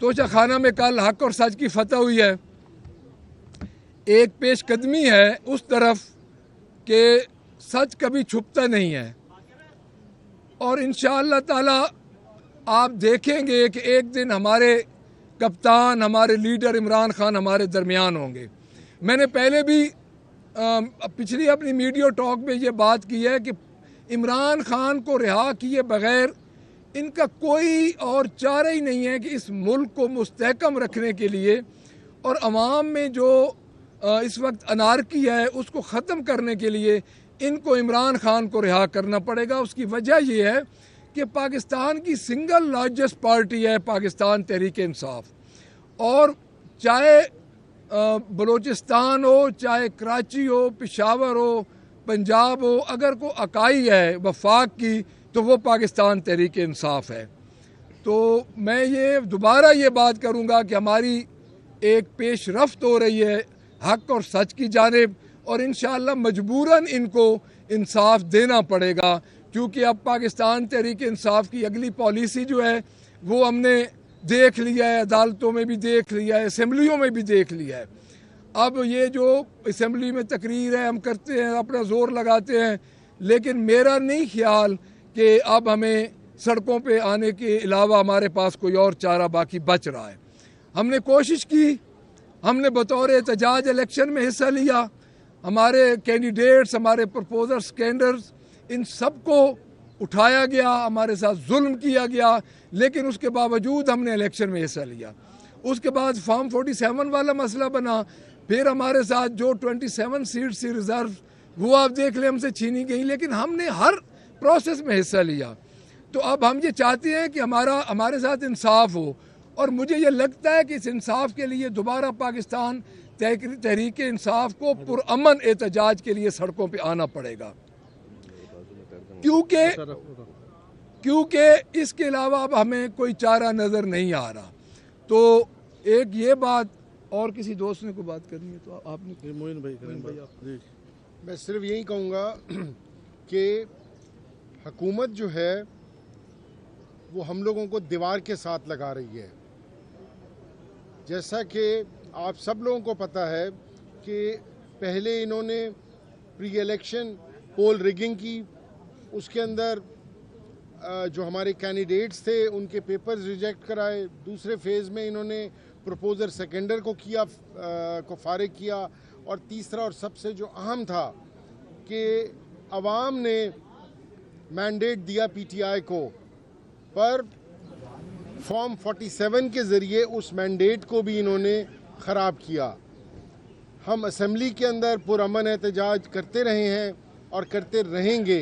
तोशा खाना में कल हक और सच की फतह हुई है। एक पेशकदमी है उस तरफ कि सच कभी छुपता नहीं है और इंशाअल्लाह ताला आप देखेंगे कि एक दिन हमारे कप्तान, हमारे लीडर इमरान खान हमारे दरमियान होंगे। मैंने पहले भी पिछली अपनी मीडिया टॉक में ये बात की है कि इमरान खान को रिहा किए बगैर इनका कोई और चारा ही नहीं है कि इस मुल्क को मुस्तहकम रखने के लिए और अवाम में जो इस वक्त अनारकी है उसको ख़त्म करने के लिए इनको इमरान खान को रिहा करना पड़ेगा। उसकी वजह यह है कि पाकिस्तान की सिंगल लार्जेस्ट पार्टी है पाकिस्तान तहरीक इंसाफ, और चाहे बलूचिस्तान हो, चाहे कराची हो, पेशावर हो, पंजाब हो, अगर कोई अकाई है वफाक की तो वो पाकिस्तान तहरीक इंसाफ है। तो मैं ये दोबारा ये बात करूँगा कि हमारी एक पेशरफ्त हो रही है हक और सच की जानिब, और इंशाअल्लाह मजबूरन इनको इंसाफ देना पड़ेगा, क्योंकि अब पाकिस्तान तहरीक इंसाफ की अगली पॉलिसी जो है वो हमने देख लिया है, अदालतों में भी देख लिया है, असम्बलियों में भी देख लिया है। अब ये जो असम्बली में तकरीर है हम करते हैं, अपना ज़ोर लगाते हैं, लेकिन मेरा नहीं ख्याल कि अब हमें सड़कों पे आने के अलावा हमारे पास कोई और चारा बाकी बच रहा है। हमने कोशिश की, हमने बतौर एहतजाज इलेक्शन में हिस्सा लिया, हमारे कैंडिडेट्स, हमारे प्रपोजर्स, कैंडर्स, इन सब को उठाया गया, हमारे साथ जुल्म किया गया, लेकिन उसके बावजूद हमने इलेक्शन में हिस्सा लिया। उसके बाद फॉर्म 47 वाला मसला बना, फिर हमारे साथ जो 27 सीट्स थी रिजर्व वो आप देख लें हमसे छीनी गई, लेकिन हमने हर प्रोसेस में हिस्सा लिया। तो अब हम ये चाहते हैं कि हमारे साथ इंसाफ हो, और मुझे ये लगता है कि इस इंसाफ के लिए दोबारा पाकिस्तान तहरीक इंसाफ को पुरअमन एहतजाज के लिए सड़कों पे आना पड़ेगा, क्योंकि इसके अलावा अब हमें कोई चारा नज़र नहीं आ रहा। तो एक ये बात, और किसी दोस्त ने को बात करनी है तो आपने। मोइन भाई मैं सिर्फ यही कहूँगा कि हुकूमत जो है वो हम लोगों को दीवार के साथ लगा रही है। जैसा कि आप सब लोगों को पता है कि पहले इन्होंने प्री इलेक्शन पोल रिगिंग की, उसके अंदर जो हमारे कैंडिडेट्स थे उनके पेपर्स रिजेक्ट कराए। दूसरे फेज़ में इन्होंने प्रपोजर सेकेंडर को किया, को फारिग किया, और तीसरा और सबसे जो अहम था कि अवाम ने मैंडेट दिया पीटीआई को, पर फॉर्म 47 के ज़रिए उस मैंडेट को भी इन्होंने ख़राब किया। हम असम्बली के अंदर पुरअमन एहतजाज करते रहे हैं और करते रहेंगे।